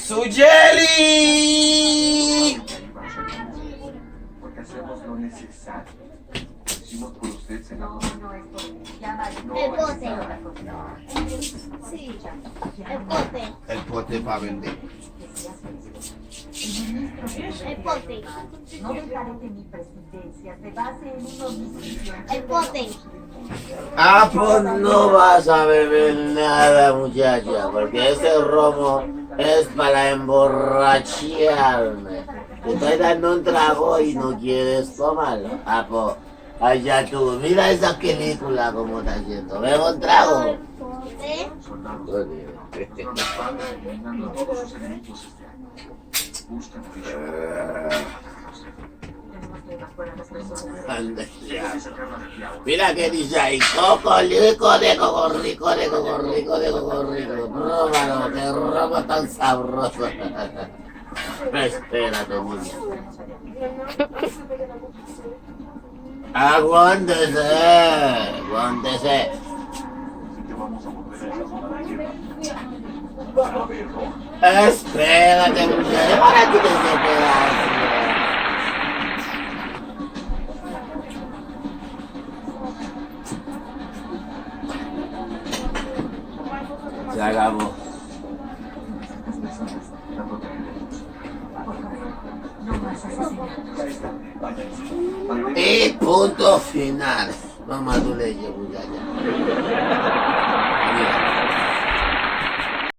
¡Su jelly! Porque hacemos lo necesario. Decimos por usted, senador. El pote. Sí, el pote. El pote para vender. El pote. No dejaré que mi presidencia se base en un homicidio. El pote. Ah, pues no vas a beber nada, muchacha, porque ese romo es para emborracharme. Te estoy dando un trago y no quieres tomarlo. Ah, pues, allá tú, mira esa película como está haciendo. ¿Ves un trago? El pote. Soldados, fueron los padres eliminando a todos sus enemigos este año. Buscan a Tenemos que evacuar a las personas. Anda ya. y sacarla de aquí ahora. Mira que dice ahí, cocolico de cocorrico, de cocorrico, de cocorrico. Próbalo, que ropa tan sabroso. Espérate, niña. Aguántese, aguántese. Así que vamos a volver a esa zona de guerra. Espérate, muchacho, para ti que se pedazo. Se acabó. La protegeremos. No más asesinatos. Ahí está. Vaya. Y punto final. Vamos a tu leche, muchacha. Mira.